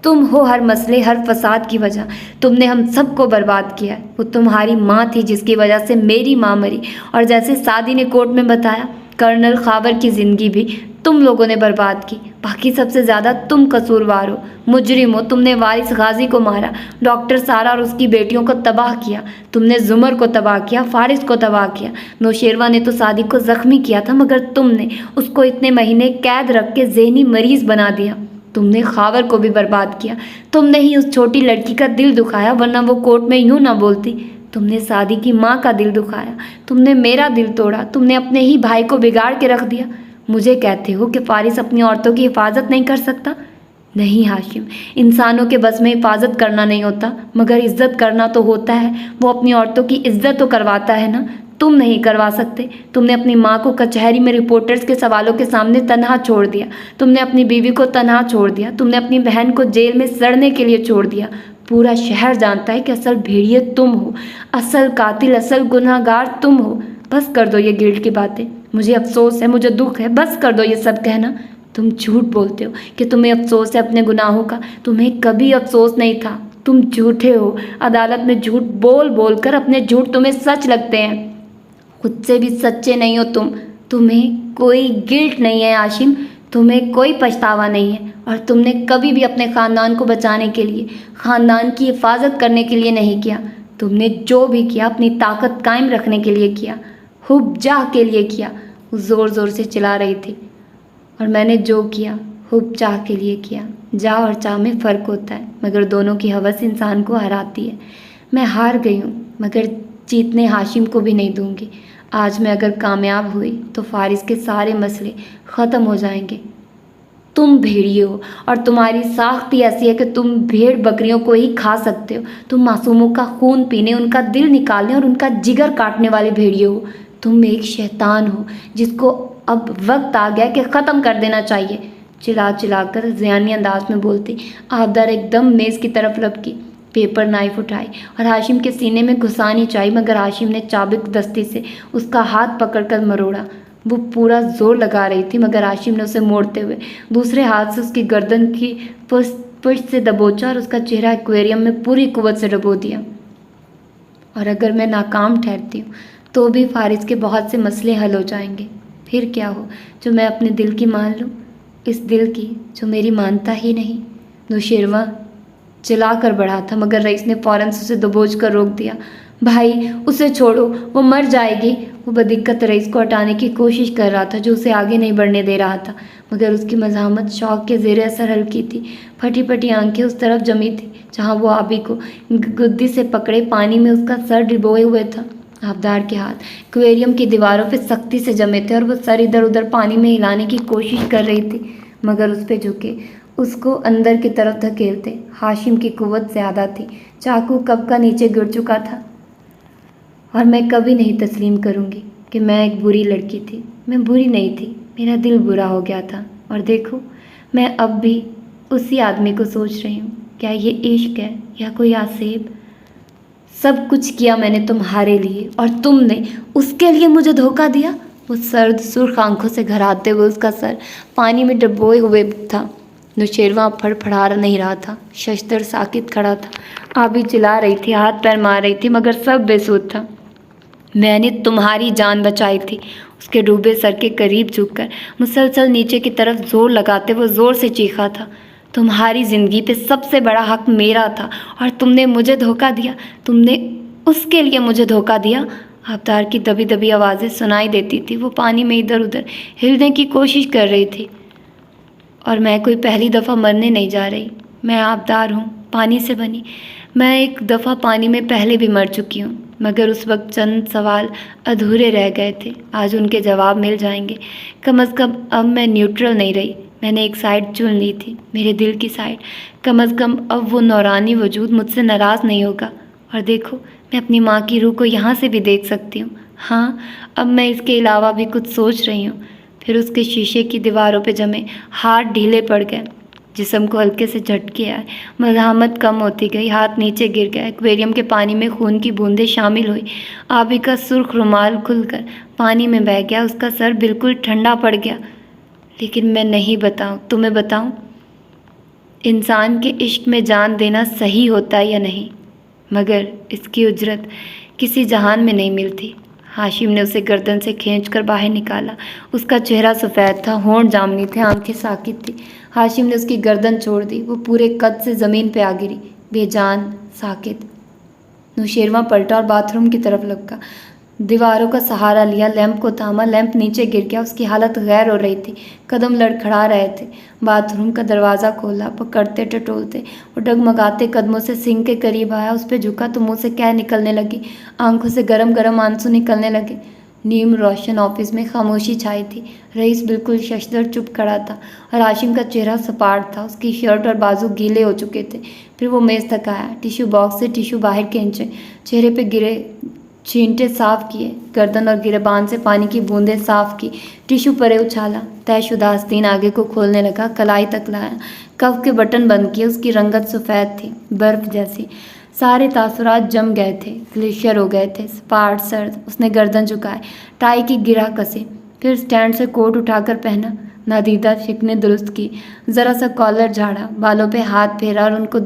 Speaker 1: تم ہو ہر مسئلے، ہر فساد کی وجہ، تم نے ہم سب کو برباد کیا ہے۔ وہ تمہاری ماں تھی جس کی وجہ سے میری ماں مری، اور جیسے سعدی نے کورٹ میں بتایا، کرنل خاور کی زندگی بھی تم لوگوں نے برباد کی۔ باقی سب سے زیادہ تم قصوروار ہو، مجرم ہو۔ تم نے وارث غازی کو مارا، ڈاکٹر سارا اور اس کی بیٹیوں کو تباہ کیا، تم نے زمر کو تباہ کیا، فارس کو تباہ کیا۔ نوشیروہ نے تو سعدی کو زخمی کیا تھا، مگر تم نے اس کو اتنے مہینے قید رکھ کے ذہنی مریض بنا دیا۔ تم نے خاور کو بھی برباد کیا، تم نے ہی اس چھوٹی لڑکی کا دل دکھایا، ورنہ وہ کورٹ میں یوں نہ بولتی۔ تم نے سعدی کی ماں کا دل دکھایا، تم نے میرا دل توڑا، تم نے اپنے ہی بھائی کو بگاڑ کے رکھ دیا۔ مجھے کہتے ہو کہ فارس اپنی عورتوں کی حفاظت نہیں کر سکتا؟ نہیں ہاشم، انسانوں کے بس میں حفاظت کرنا نہیں ہوتا، مگر عزت کرنا تو ہوتا ہے۔ وہ اپنی عورتوں کی عزت تو کرواتا ہے نا، تم نہیں کروا سکتے۔ تم نے اپنی ماں کو کچہری میں رپورٹرز کے سوالوں کے سامنے تنہا چھوڑ دیا، تم نے اپنی بیوی کو تنہا چھوڑ دیا، تم نے اپنی بہن کو جیل میں سڑنے کے لیے چھوڑ دیا۔ پورا شہر جانتا ہے کہ اصل بھیڑیے تم ہو، اصل قاتل، اصل گناہ گار تم ہو۔ بس کر دو یہ گلٹ کی باتیں، مجھے افسوس ہے، مجھے دکھ ہے، بس کر دو یہ سب کہنا۔ تم جھوٹ بولتے ہو کہ تمہیں افسوس ہے اپنے گناہوں کا، تمہیں کبھی افسوس نہیں تھا۔ تم جھوٹے ہو، عدالت میں جھوٹ بول بول کر اپنے جھوٹ تمہیں سچ لگتے ہیں، خود سے بھی سچے نہیں ہو تم۔ تمہیں کوئی گلٹ نہیں ہے ہاشم، تمہیں کوئی پچھتاوا نہیں ہے، اور تم نے کبھی بھی اپنے خاندان کو بچانے کے لیے، خاندان کی حفاظت کرنے کے لیے نہیں کیا۔ تم نے جو بھی کیا اپنی طاقت قائم رکھنے کے لیے کیا، حب جاہ کے لیے کیا۔ وہ زور زور سے چلا رہی تھی، اور میں نے جو کیا حب چاہ کے لیے کیا۔ جاہ اور چاہ میں فرق ہوتا ہے، مگر دونوں کی ہوس انسان کو ہراتی ہے۔ میں ہار گئی ہوں، مگر جیتنے ہاشم کو بھی نہیں دوں گی۔ آج میں اگر کامیاب ہوئی تو فارس کے سارے مسئلے ختم ہو جائیں گے۔ تم بھیڑیے ہو، اور تمہاری ساخت ہی ایسی ہے کہ تم بھیڑ بکریوں کو ہی کھا سکتے ہو۔ تم معصوموں کا خون پینے، ان کا دل نکالنے اور ان کا جگر کاٹنے والے بھیڑیے ہو۔ تم ایک شیطان ہو جس کو اب وقت آ گیا کہ ختم کر دینا چاہیے۔ چلا چلا کر ذہنی انداز میں بولتی آبدار ایک دم میز کی طرف لپکی، پیپر نائف اٹھائی اور ہاشم کے سینے میں گھسانی چاہی، مگر ہاشم نے چابک دستی سے اس کا ہاتھ پکڑ کر مروڑا۔ وہ پورا زور لگا رہی تھی، مگر ہاشم نے اسے موڑتے ہوئے دوسرے ہاتھ سے اس کی گردن کی پشت سے دبوچا اور اس کا چہرہ ایکویریم میں پوری قوت سے ڈبو دیا۔ اور اگر میں ناکام ٹھہرتی ہوں تو بھی فارس کے بہت سے مسئلے حل ہو جائیں گے۔ پھر کیا ہو جو میں اپنے دل کی مان لوں، اس دل کی جو میری مانتا ہی نہیں۔ نوشیروان چلا کر بڑھا تھا، مگر رئیس نے فوراً سے اسے دبوچ کر روک دیا۔ بھائی اسے چھوڑو، وہ مر جائے گی۔ وہ بدقت رئیس کو ہٹانے کی کوشش کر رہا تھا جو اسے آگے نہیں بڑھنے دے رہا تھا، مگر اس کی مزاحمت شوق کے زیر اثر ہلکی تھی۔ پھٹی پھٹی آنکھیں اس طرف جمی تھی جہاں وہ آبی کو گدی سے پکڑے پانی میں اس کا سر ڈبوئے ہوئے تھا۔ آبدار کے ہاتھ ایکویریم کی دیواروں پہ سختی سے جمے تھے اور وہ سر ادھر ادھر پانی میں ہلانے کی کوشش کر رہی تھی، مگر اس پہ جھکے اس کو اندر کی طرف دھکیلتے ہاشم کی قوت زیادہ تھی۔ چاقو کب کا نیچے گر چکا تھا۔ اور میں کبھی نہیں تسلیم کروں گی کہ میں ایک بری لڑکی تھی۔ میں بری نہیں تھی، میرا دل برا ہو گیا تھا، اور دیکھو میں اب بھی اسی آدمی کو سوچ رہی ہوں۔ کیا یہ عشق ہے یا کوئی آسیب؟ سب کچھ کیا میں نے تمہارے لیے، اور تم نے اس کے لیے مجھے دھوکہ دیا۔ وہ سرد سرخ آنکھوں سے گھراتے ہوئے اس کا سر پانی میں ڈبوئے ہوئے تھا۔ نوشیروان پھڑ پھڑا نہیں رہا تھا، ششدر ساکت کھڑا تھا۔ آبی چلا رہی تھی، ہاتھ پیر مار رہی تھی، مگر سب بے سود تھا۔ میں نے تمہاری جان بچائی تھی، اس کے ڈوبے سر کے قریب جھک کر مسلسل نیچے کی طرف زور لگاتے وہ زور سے چیخا تھا۔ تمہاری زندگی پہ سب سے بڑا حق میرا تھا، اور تم نے مجھے دھوکہ دیا، تم نے اس کے لیے مجھے دھوکہ دیا۔ آبدار کی دبی دبی آوازیں سنائی دیتی تھی، وہ پانی میں ادھر ادھر ہلنے کی کوشش کر رہی تھی۔ اور میں کوئی پہلی دفعہ مرنے نہیں جا رہی، میں آبدار ہوں، پانی سے بنی۔ میں ایک دفعہ پانی میں پہلے بھی مر چکی ہوں، مگر اس وقت چند سوال ادھورے رہ گئے تھے، آج ان کے جواب مل جائیں گے۔ کم از کم اب میں نیوٹرل نہیں رہی، میں نے ایک سائیڈ چن لی تھی، میرے دل کی سائیڈ۔ کم از کم اب وہ نورانی وجود مجھ سے ناراض نہیں ہوگا۔ اور دیکھو میں اپنی ماں کی روح کو یہاں سے بھی دیکھ سکتی ہوں۔ ہاں اب میں اس کے علاوہ بھی کچھ سوچ رہی ہوں۔ پھر اس کے شیشے کی دیواروں پہ جمے ہاتھ ڈھیلے پڑ گئے، جسم کو ہلکے سے جھٹکے آئے، مزاحمت کم ہوتی گئی، ہاتھ نیچے گر گیا۔ ایکویریم کے پانی میں خون کی بوندیں شامل ہوئی، آبی کا سرخ رومال کھل کر پانی میں بہہ گیا، اس کا سر بالکل ٹھنڈا پڑ گیا۔ لیکن میں نہیں بتاؤں تمہیں بتاؤں انسان کے عشق میں جان دینا صحیح ہوتا ہے یا نہیں، مگر اس کی اجرت کسی جہان میں نہیں ملتی۔ ہاشم نے اسے گردن سے کھینچ کر باہر نکالا، اس کا چہرہ سفید تھا، ہونٹ جامنی تھے، آنکھیں ساکت تھی۔ ہاشم نے اس کی گردن چھوڑ دی، وہ پورے قد سے زمین پہ آ گری، بے جان، ساکت۔ نوشیروان پلٹا اور باتھ روم کی طرف لپکا۔ दीवारों का सहारा लिया, लैंप को थामा, लैंप नीचे गिर गया। उसकी हालत गैर हो रही थी, कदम लड़खड़ा रहे थे। बाथरूम का दरवाज़ा खोला, पकड़ते टटोलते और डगमगाते कदमों से सिंक के करीब आया। उस पर झुका तो मुंह से कै निकलने लगी, आंखों से गरम गरम आंसू निकलने लगे। नीम रोशन ऑफिस में खामोशी छाई थी। रईस बिल्कुल शशदर चुप खड़ा था और हाशिम का चेहरा सपाट था। उसकी शर्ट और बाजू गीले हो चुके थे। फिर वो मेज़ तक आया, टिश्यू बॉक्स से टिश्यू बाहर खींचे, चेहरे पे गिरे छींटे साफ किए, गर्दन और गिरेबान से पानी की बूंदें साफ की, टिश्यू परे उछाला, तयशुदा आस्तीन आगे को खोलने लगा, कलाई तक लाया, कफ के बटन बंद किए। उसकी रंगत सफ़ेद थी, बर्फ जैसी। सारे तासुरात जम गए थे, ग्लेशियर हो गए थे, सपाट सर्द। उसने गर्दन झुकाए, टाई की गिरा कसी, फिर स्टैंड से कोट उठाकर पहना, नादीदा शिकने दुरुस्त की, ज़रा सा कॉलर झाड़ा, बालों पे हाथ फेरा और उनको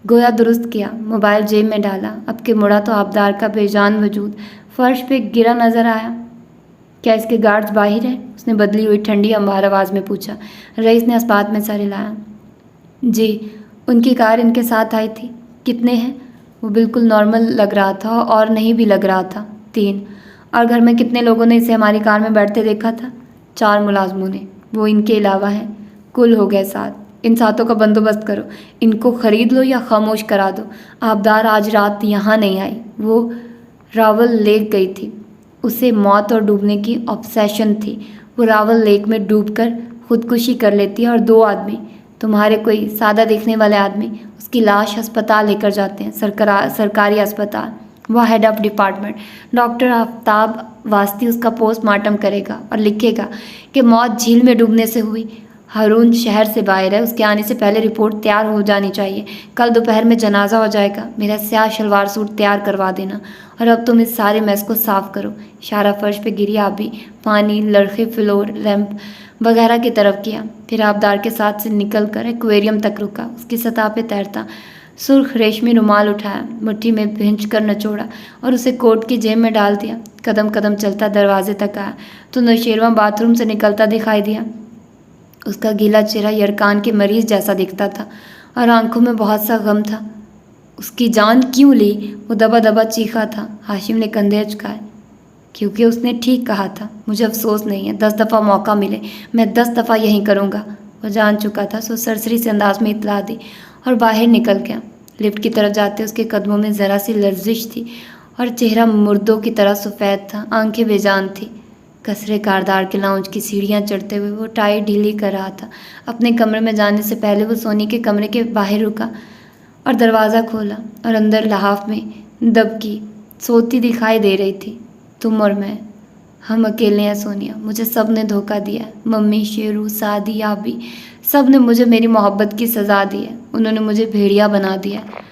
Speaker 1: गोया दुरुस्त किया। मोबाइल जेब में डाला। अब के मुड़ा तो आबदार का बेजान वजूद फर्श पे गिरा नजर आया। क्या इसके गार्ड्स बाहर हैं? उसने बदली हुई ठंडी अंबार आवाज़ में पूछा। रईस ने इस्पात में सर हिलाया। जी, उनकी कार इनके साथ आई थी। कितने हैं? वो बिल्कुल नॉर्मल लग रहा था और नहीं भी लग रहा था। 3। और घर में कितने लोगों ने इसे हमारी कार में बैठते देखा था? 4 मुलाजमों ने, वो इनके अलावा हैं। कुल हो गए 7। इन 7 का बंदोबस्त करो, इनको ख़रीद लो या खामोश करा दो। आबदार आज रात यहाँ नहीं आई, वो रावल लेक गई थी। उसे मौत और डूबने की ऑब्सेशन थी। वो रावल लेक में डूबकर खुदकुशी कर लेती है और 2 आदमी, तुम्हारे कोई सादा दिखने वाले आदमी, उसकी लाश अस्पताल लेकर जाते हैं, सरकारी अस्पताल। वह head of department doctor Aftab Wasti उसका पोस्टमार्टम करेगा और लिखेगा कि मौत झील में डूबने से हुई। हारून शहर से बाहर है, उसके आने से पहले रिपोर्ट तैयार हो जानी चाहिए। कल दोपहर में जनाजा हो जाएगा। मेरा स्याह शलवार सूट तैयार करवा देना। और अब तुम इस सारे मैस को साफ़ करो। इशारा फर्श पे गिरी आबी पानी, लड़के, फ्लोर, लैंप वगैरह की तरफ किया। फिर आबदार के साथ से निकल कर एक्वेरियम तक रुका। उसकी सतह पे तैरता सुर्ख रेशमी रुमाल उठाया, मुट्ठी में भींच कर नचोड़ा और उसे कोट की जेब में डाल दिया। कदम कदम चलता दरवाजे तक आया तो नौशेरवा बाथरूम से निकलता दिखाई दिया। उसका गीला चेहरा यरकान के मरीज जैसा दिखता था और आंखों में बहुत सा गम था। उसकी जान क्यों ली? वो दबा दबा चीखा था। हाशिम ने कंधे झुकाए। क्योंकि उसने ठीक कहा था। मुझे अफसोस नहीं है, 10 दफ़ा मौका मिले मैं 10 दफ़ा यही करूँगा। वो जान चुका था, सो सरसरी से अंदाज में इतला दी और बाहर निकल गया। लिफ्ट की तरफ जाते उसके कदमों में ज़रा सी लर्जिश थी और चेहरा मुर्दों की तरह सफ़ेद था, आंखें बेजान थी। कसरे कारदार के लाउंज की सीढ़ियाँ चढ़ते हुए वो टाई ढीली कर रहा था। अपने कमरे में जाने से पहले वो सोनी के कमरे के बाहर रुका और दरवाज़ा खोला और अंदर लहाफ में दबकी सोती दिखाई दे रही थी। तुम और मैं, हम अकेले हैं सोनिया। मुझे सब ने धोखा दिया है। मम्मी, शेरू, सादी, आबी, सब ने मुझे मेरी मोहब्बत की सज़ा दी है। उन्होंने मुझे भेड़िया बना दिया है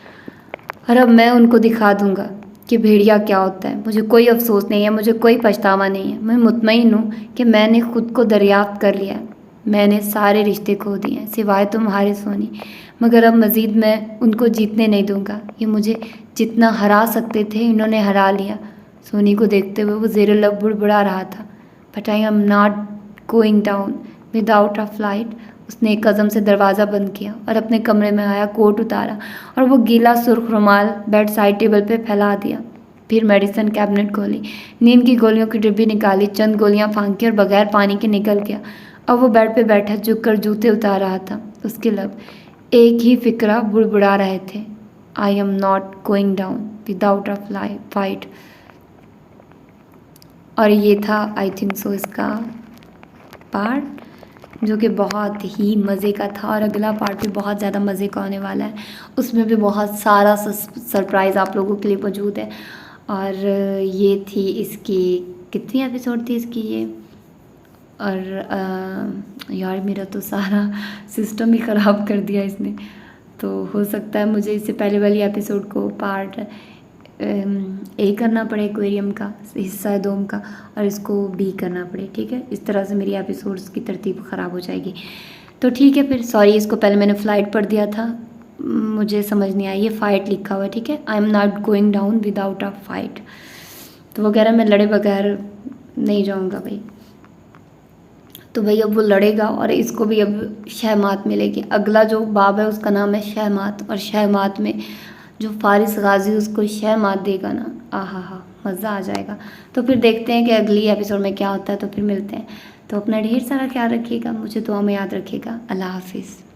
Speaker 1: और अब मैं उनको दिखा दूँगा कि भेड़िया क्या होता है। मुझे कोई अफसोस नहीं है, मुझे कोई पछतावा नहीं है। मैं मुतमईन हूँ कि मैंने खुद को दरियाफ्त कर लिया है। मैंने सारे रिश्ते खो दिए हैं सिवाय तुम्हारे सोनी, मगर अब मज़ीद मैं उनको जीतने नहीं दूँगा। ये मुझे जितना हरा सकते थे इन्होंने हरा लिया। सोनी को देखते हुए वो ज़ेर लब बुड़बुड़ा रहा था। But I am not going down without a flight. उसने एक कदम से दरवाज़ा बंद किया और अपने कमरे में आया, कोट उतारा और वो गीला सुर्ख रुमाल बेड साइड टेबल पे फैला दिया। फिर मेडिसिन कैबिनेट खोली, नींद की गोलियों की डिब्बी निकाली, चंद गोलियां फांकी और बगैर पानी के निकल गया। अब वो बेड पे बैठा झुक कर जूते उतार रहा था। उसके लब एक ही फिक्रा बुड़बुड़ा रहे थे, I am not going down without a fight. और ये था आई थिंक सो इसका पार्ट, जो कि बहुत ही मज़े का था। और अगला पार्ट भी बहुत ज़्यादा मज़े का होने वाला है। उसमें भी बहुत सारा सरप्राइज़ आप लोगों के लिए मौजूद है। और ये थी इसकी कितनी एपिसोड थी इसकी ये। और यार मेरा तो सारा सिस्टम ही ख़राब कर दिया इसने। तो हो सकता है मुझे इससे पहले वाली एपिसोड को पार्ट ए करना पड़े एक्वेरियम का हिस्सा दोम का, और इसको बी करना पड़े। ठीक है, इस तरह से मेरी एपिसोड्स की तरतीब ख़राब हो जाएगी। तो ठीक है फिर, सॉरी इसको पहले मैंने फ़्लाइट पढ़ दिया था, मुझे समझ नहीं आई। ये फ़ाइट लिखा हुआ है, ठीक है, I am not going down without a fight. तो वगैरह मैं लड़े बगैर नहीं जाऊँगा भाई। तो भाई अब वो लड़ेगा और इसको भी अब शहमात मिलेगी। अगला जो बाब है उसका नाम है शहमात, और शहमात में जो फारिस गाजी उसको शहमात देगा ना, आहा हा مزہ آ جائے گا. تو پھر دیکھتے ہیں کہ اگلی ایپیسوڈ میں کیا ہوتا ہے. تو پھر ملتے ہیں. تو اپنا ڈھیر سارا خیال رکھیے گا, مجھے دعا میں یاد رکھیے گا. اللہ حافظ.